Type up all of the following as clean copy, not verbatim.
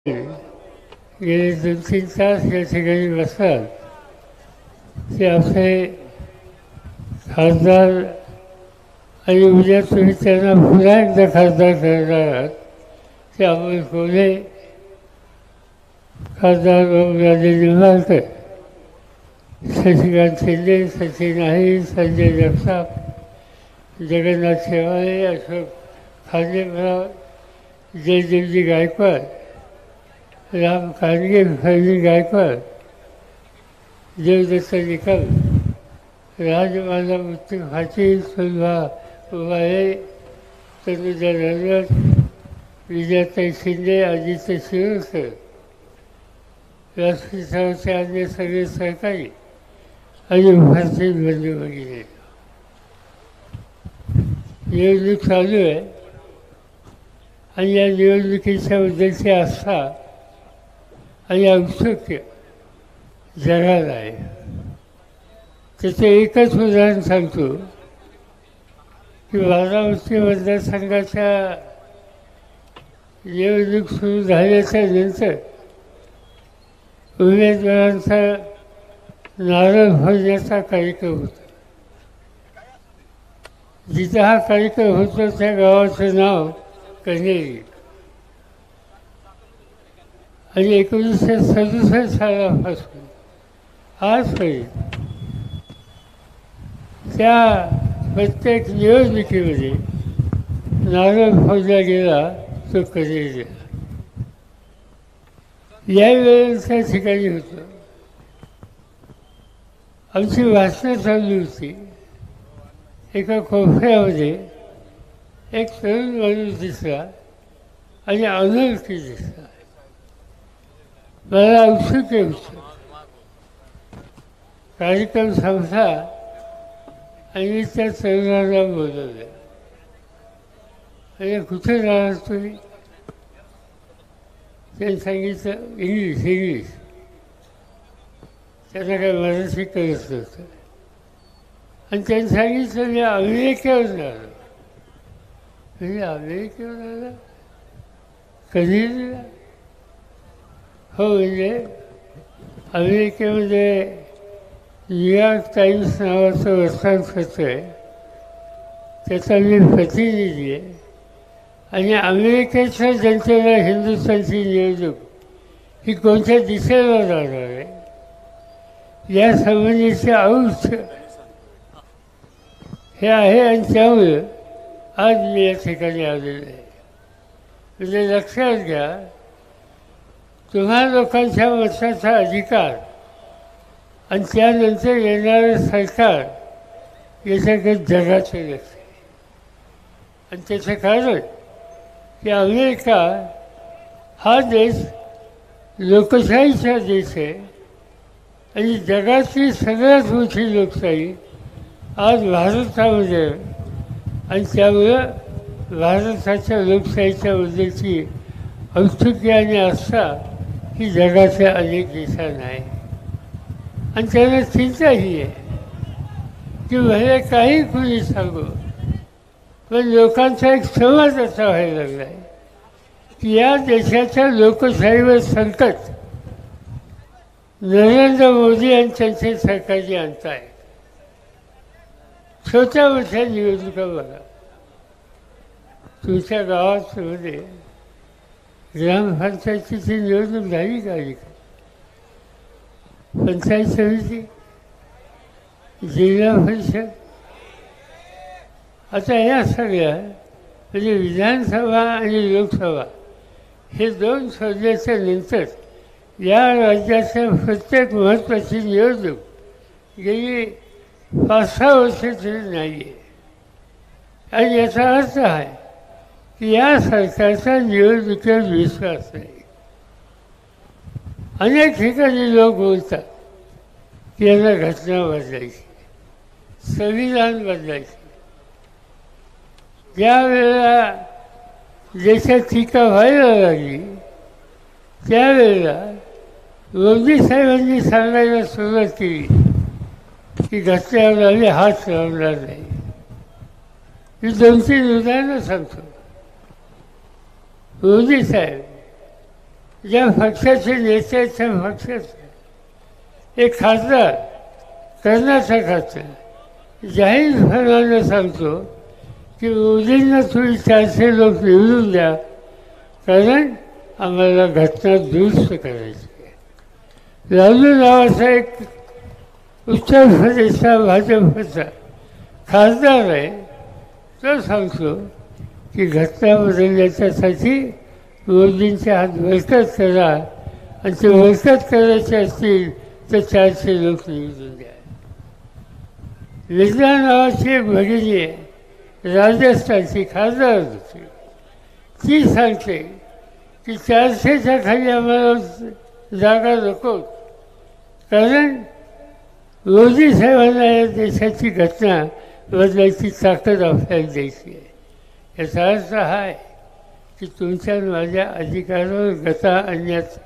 गेले 2-3 तास या ठिकाणी बसतात ते आपले खासदार आणि उद्या तुम्ही त्यांना पुन्हा एकदा खासदार करणार आहात ते अमोल कोल्हे, खासदार राजे निंबाळकर, शशिकांत शिंदे, सचिन अहिर, संजय जगताप, जगन्नाथ शेवाळे, अशोक खांडेकराव, जयदेवजी गायकवाड, राम कानगे, फैली गायकवाड, देवदत्त निकम, राजमाता मुक्ती फाची, सुलभा उबाळे, तनुजा रनवत, विजयाताई शिंदे, आदित्य शिरोडकर, व्यासपीठावरचे अन्य सगळे सहकारी आणि उपस्थित बंधू भगिनी, निवडणूक चालू आहे आणि या निवडणुकीच्या बद्दलची आस्था आणि औत्सुक्य जगाला आहे. त्याचं एकच उदाहरण सांगतो की बारामती मतदारसंघाच्या निवडणूक सुरू झाल्याच्या नंतर उमेदवारांचा नारळ फोडण्याचा कार्यक्रम होता. जिथं हा कार्यक्रम होतो त्या गावाचं नाव कन्हेरी आणि 1967 सालापासून आजपर्यंत त्या प्रत्येक निवडणुकीमध्ये नारळ फोडला गेला तो कन्हेरीला. यावेळेला त्या ठिकाणी होतं. आमची भाषणं चालू होती. एका कोपऱ्यामध्ये एक तरुण माणूस दिसला आणि अनोळखी दिसला. मला औत्सुक्य होतं. कार्यक्रम संपला आणि मी त्या तरुणाला बोलवलं. आणि कुठे राहणार तुम्ही? त्यांनी सांगितलं इंग्लिश. त्यांना काय मराठी कळत नव्हतं. आणि त्यांनी सांगितलं मी अमेरिकेवर आलो. म्हणजे अमेरिकेवर आला कन्हेरीला? हो, म्हणजे अमेरिकेमध्ये न्यूयॉर्क टाइम्स नावाचं वर्तमानपत्र आहे, त्याचा मी प्रतिनिधी आहे आणि अमेरिकेच्या जनतेला हिंदुस्थानची निवडणूक ही कोणत्या दिशेला जाणार आहे या संबंधीचे औष हे आहे. आणि त्यामुळे आज मी या ठिकाणी आलेलो आहे. म्हणजे लक्षात घ्या, तुम्हा लोकांच्या मताचा अधिकार आणि त्यानंतर येणारं सरकार याच्याकडे जगाचं लक्ष आहे. आणि त्याचं कारण की अमेरिका हा देश लोकशाहीचा देश आहे आणि जगातली सगळ्यात मोठी लोकशाही आज भारतामध्ये. आणि त्यामुळं भारताच्या लोकशाहीच्या बद्दलची औत्सुक्य आणि आस्था ही जगाच्या अनेक देशांना आहे. आणि त्यांना चिंताही आहे की भले काही कुणी सांगू, पण लोकांचा एक समाज असा व्हायला लागला आहे की या देशाच्या लोकशाहीवर संकट नरेंद्र मोदी आणि त्यांचे सरकारची आणत आहे. छोट्या मोठ्या निवडणुका बघा. तुमच्या गावामध्ये ग्रामपंचायतीची निवडणूक झाली का? पंचायत समिती, जिल्हा परिषद, आता या सगळ्या म्हणजे विधानसभा आणि लोकसभा हे दोन सोडल्याच्या नंतर या राज्याच्या प्रत्येक महत्त्वाची निवडणूक गेली 5-6 वर्ष तरी नाही आहे. आणि याचा अर्थ आहे की या सरकारचा निवडणुकीवर विश्वास नाही. अनेक ठिकाणी लोक बोलतात की याला घटना बदलायची, संविधान बदलायचे. ज्या वेळेला देशात टीका व्हायला लागली त्यावेळेला मोदी साहेबांनी सांगायला सुरुवात केली की घटनेवर आम्ही हात लावणार नाही. मी 2-3 उदाहरणं सांगतो. मोदी साहेब ज्या पक्षाचे नेते आहेत त्या पक्षाचे एक खासदार कर्नाटकाचा जाहीरपणाने सांगतो की मोदींना तुम्ही 400 लोक निवडून द्या, कारण आम्हाला घटना दुरुस्त करायची आहे. लालू नावाचा एक उत्तर प्रदेशचा भाजपचा खासदार आहे, तो सांगतो की घटना बदलण्याच्यासाठी मोदींच्या हात बळकट करा, आणि ते बळकट करायचे असतील तर 400 लोक निवडून द्या. विद्या नावाची एक भगिनी आहे, राजस्थानची खासदार होती, ती सांगते की 400च्या खाली आम्हाला जागा नको, कारण मोदी साहेबांना या देशाची घटना बदलायची ताकद आपल्याला द्यायची आहे. याचा अर्थ हा आहे की तुमच्या माझ्या अधिकारावर गदा आणण्याचा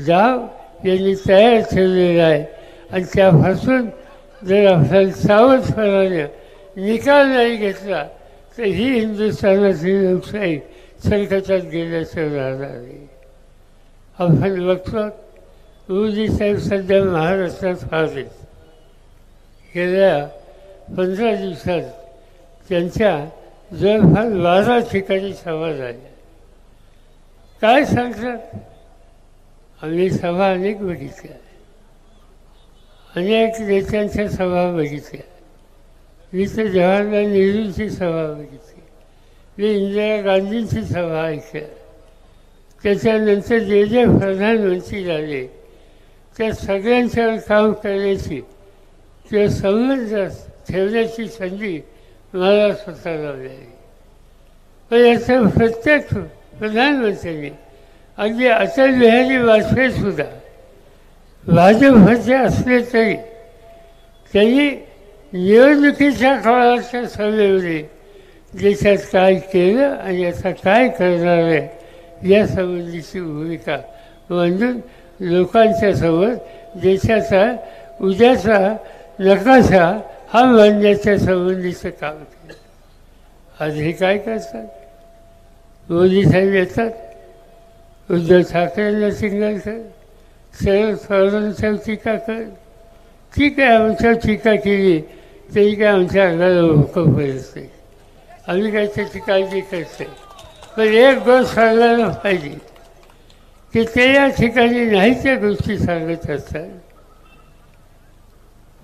डाव यांनी तयार ठेवलेला आहे, आणि त्यापासून जर आपल्याला सावधपणाने निकाल नाही घेतला तर ही हिंदुस्थानाची लोकशाही संकटात गेल्याचं राहणार आहे. आपण बघतो मोदी साहेब सध्या महाराष्ट्रात आहेत. गेल्या 15 दिवसात त्यांच्या जवळपास 12 ठिकाणी सभा झाल्या. काय सांगतात? आम्ही सभा अनेक बघितल्या, अनेक नेत्यांच्या सभा बघितल्या. मी तर जवाहरलाल नेहरूंची सभा बघितली, मी इंदिरा गांधींची सभा ऐकल्या. त्याच्यानंतर जे जे प्रधानमंत्री झाले त्या सगळ्यांच्यावर काम करण्याची किंवा संबंध ठेवण्याची संधी मला स्वतःला मिळाली. पण याचं प्रत्येक प्रधानमंत्र्यांनी, अगदी अटल बिहारी वाजपेयीसुद्धा भाजपचे असले तरी त्यांनी निवडणुकीच्या काळाच्या सभेमध्ये देशात काय केलं आणि आता काय करणार आहे यासंबंधीची भूमिका मांडून लोकांच्या समोर देशाचा उद्याचा नकाशा हा मांडण्याच्या संबंधीचं काम केलं. आज हे काय करतात? मोदी साहेब येतात, उद्धव ठाकरेंना सिंगल कर, शरद पवारांच्यावर टीका कर. ठीक आहे, आमच्यावर टीका केली तरी काय आमच्या अंगाला भूकंप पडत नाही, आम्ही काय त्याची काळजी करत नाही. पण एक गोष्ट सांगायला पाहिजे की ते या ठिकाणी नाही त्या गोष्टी सांगत असतात.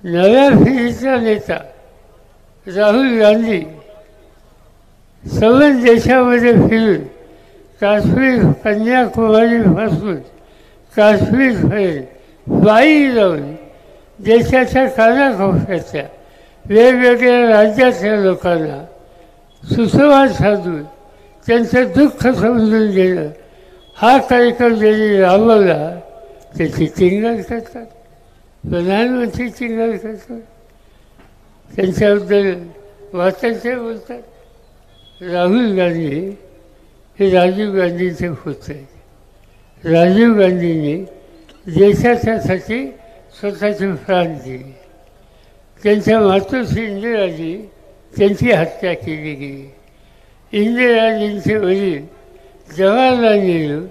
नव्या पिढीचा नेता राहुल गांधी सर्व देशामध्ये फिरून काश्मीर कन्याकुमारीपासून काश्मीरपर्यंत पायी जाऊन देशाच्या कानाकोपऱ्यातल्या वेगवेगळ्या राज्यातल्या लोकांना सुसंवाद साधून त्यांचं दुःख समजून घेणं हा कार्यक्रम ज्यांनी राबवला त्याची टिंगल करतात, प्रधानमंत्री टिंगल करतात, त्यांच्याबद्दल वाचायचे बोलतात. राहुल गांधी हे राजीव गांधींचे पुत्र आहेत. राजीव गांधींनी देशाच्यासाठी स्वतःचे प्राण दिले. त्यांच्या मातोश्री इंदिराजी त्यांची हत्या केली गेली. इंदिराजींचे वडील जवाहरलाल नेहरू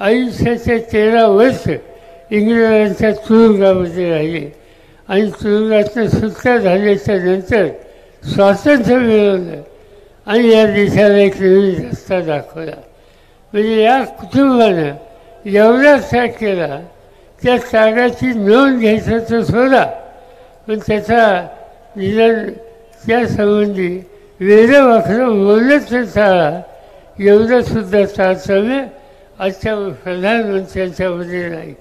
आयुष्याचे 13 वर्ष इंग्रजांच्या तुरुंगामध्ये राहिले आणि तुरुंगातून सुटका झाल्याच्या नंतर स्वातंत्र्य मिळवलं आणि या देशाला एक नवीन रस्ता दाखवला. म्हणजे या कुटुंबानं एवढा त्याग केला, त्या त्यागाची नोंद घ्यायचं तर सोडा, पण त्याचा निदान त्यासंबंधी वेडवाकडं बोललं तर टाळा, एवढंसुद्धा तारतम्य आजच्या प्रधानमंत्र्यांच्यामध्ये नाही.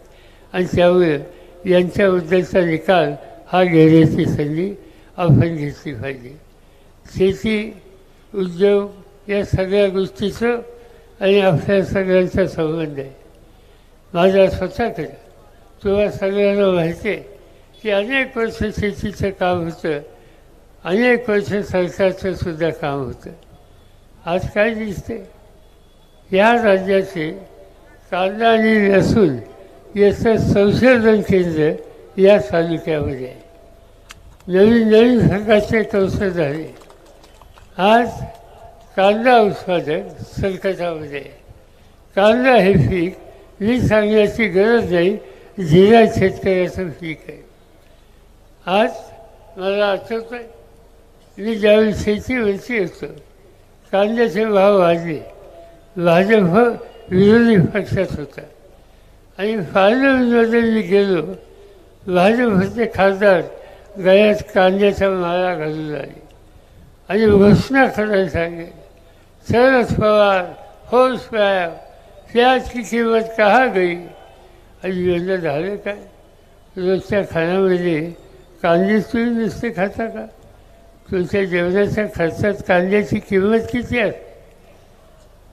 आणि त्यामुळे यांच्याबद्दलचा निकाल हा घेण्याची संधी आपण घेतली पाहिजे. शेती, उद्योग या सगळ्या गोष्टीचं आणि आपल्या सगळ्यांचा संबंध आहे. माझा स्वतःकडे तुम्हाला सगळ्यांना माहिती आहे की अनेक वर्ष शेतीचं काम होतं, अनेक वर्ष सरकारचं सुद्धा काम होतं. आज काय दिसते? या राज्याचे कांदा आणि लसूण याचं संशोधन केंद्र या तालुक्यामध्ये आहे. नवीन नवीन प्रकारचे कौशल झाले. आज कांदा उत्पादक संकटामध्ये आहे. कांदा हे पीक मी सांगण्याची गरज नाही, जिल्हा शेतकऱ्याचं पीक आहे. आज मला आठवतं आहे मी ज्यावेळी शेतीवरती होतो, कांद्याचे भाव वाढले, भाजप विरोधी पक्षात होता आणि पार्लमेंटमध्ये मी गेलो, भाजपचे खासदार गळ्यात कांद्याचा माळा घालून आले आणि घोषणा करायला सांगेल, शरद पवार होश में आया, प्याज की किंमत कहाँ गई. आणि यंदा झालं काय, रोजच्या खाण्यामध्ये कांदे तुम्ही नुसते खाता का? तुमच्या जेवणाच्या खर्चात कांद्याची किंमत किती आहे?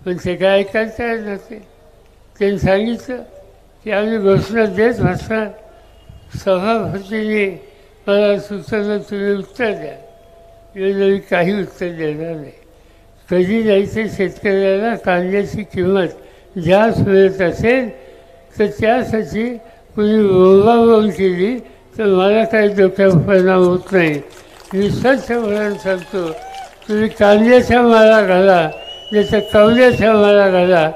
पण ते काय ऐकायला तयार नव्हते. त्यांनी सांगितलं की आम्ही घोषणा देत असणार, सभापतीने मला सुचवलं तुम्ही उत्तर द्या. मी काही उत्तर देणार नाही. कधी नाही ते शेतकऱ्याला कांद्याची किंमत जास्त मिळत असेल तर त्यासाठी कुणी बोंबाबोंब केली तर मला काही डोक्यावर परिणाम होत नाही. मी स्वच्छ म्हणून सांगतो, तुम्ही कांद्याच्या माळा घाला, त्याच्या कवल्याच्या माळा घाला,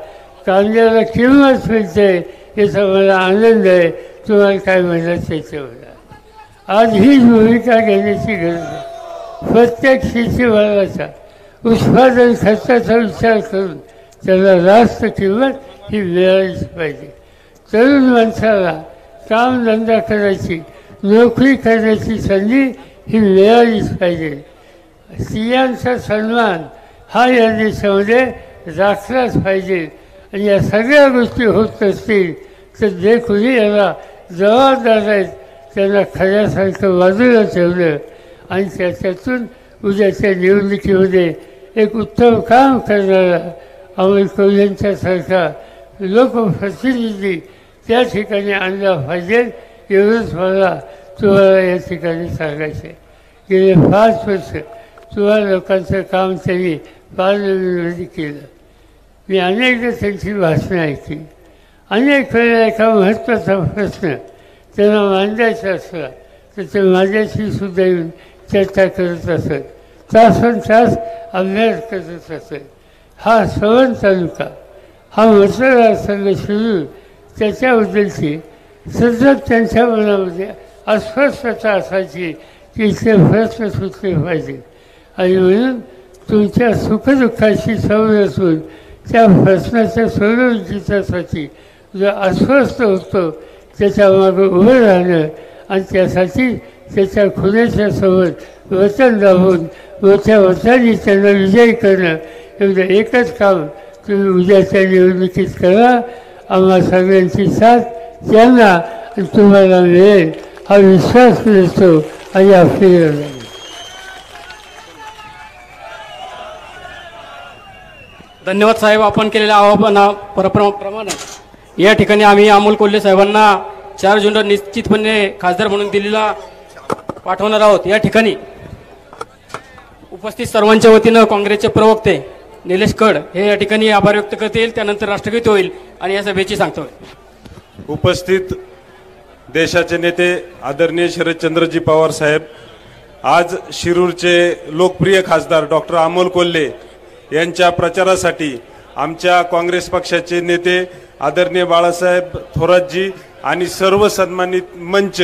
कांद्याला किंमत मिळते याचा मला आनंद आहे. तुम्हाला काय म्हणत त्याच्यावर आज हीच भूमिका घेण्याची गरज आहे. प्रत्येक शेतीमालाचा उत्पादन खर्चाचा विचार करून त्याला रास्त किंमत ही मिळालीच पाहिजे. तरुण माणसाला कामधंदा करायची, नोकरी करण्याची संधी ही मिळालीच पाहिजे. स्त्रियांचा सन्मान हा या देशामध्ये राखलाच पाहिजे. आणि या सगळ्या गोष्टी होत असतील तर जे कोणी याला जबाबदार आहेत त्यांना खऱ्यासारखं बाजूला ठेवलं आणि त्याच्यातून उद्याच्या निवडणुकीमध्ये एक उत्तम काम करणारा अमोल कोल्हेंच्यासारखा लोकप्रतिनिधी त्या ठिकाणी आणला पाहिजे. एवढंच मला तुम्हाला या ठिकाणी सांगायचं आहे. गेले 5 वर्ष तुम्हा लोकांचं काम त्यांनी पार्लमेंटमध्ये केलं. मी अनेकदा त्यांची भाषणं ऐकली. अनेक वेळेला एका महत्त्वाचा प्रश्न त्यांना मांडायचा असला तर ते माझ्याशी सुद्धा येऊन चर्चा करत असत, तासन तास अभ्यास करत असत. हा सवण तालुका, हा मतदारसंघ शिरूर, त्याच्याबद्दलची सतत त्यांच्या मनामध्ये अस्वस्थता असायची की इथले प्रश्न सुटले पाहिजे. आणि म्हणून तुमच्या सुखदुःखाशी सवय असून त्या प्रश्नाच्या सोडवणुकीसाठी जो अस्वस्थ होतो त्याच्यामागं उभं राहणं आणि त्यासाठी त्याच्या खुण्याच्या सोबत वचन दाबून मोठ्या वचनाने त्यांना विजयी करणं, एवढं एकच काम तुम्ही उद्याच्या निवडणुकीत करा. आम्हा सगळ्यांची साथ त्यांना आणि तुम्हाला मिळेल हा विश्वास मिळतो आणि आपली धन्यवाद साहेब. आपण केलेल्या आवाहनाप्रमाणे या ठिकाणी आम्ही अमोल कोल्हे साहेबांना 4 जूनला निश्चितपणे खासदार म्हणून दिल्लीला पाठवणार आहोत. या ठिकाणी उपस्थित सर्वांच्या वतीनं काँग्रेसचे प्रवक्ते निलेश कड हे या ठिकाणी आभार व्यक्त करतील. त्यानंतर राष्ट्रगीत होईल आणि या सभेची सांगतो. उपस्थित देशाचे नेते आदरणीय शरदचंद्रजी पवार साहेब, आज शिरूरचे लोकप्रिय खासदार डॉक्टर अमोल कोल्हे यांच्या प्रचारासाठी आमच्या काँग्रेस पक्षाचे नेते आदरणीय बाळासाहेब थोरातजी आणि सर्व सन्मानित मंच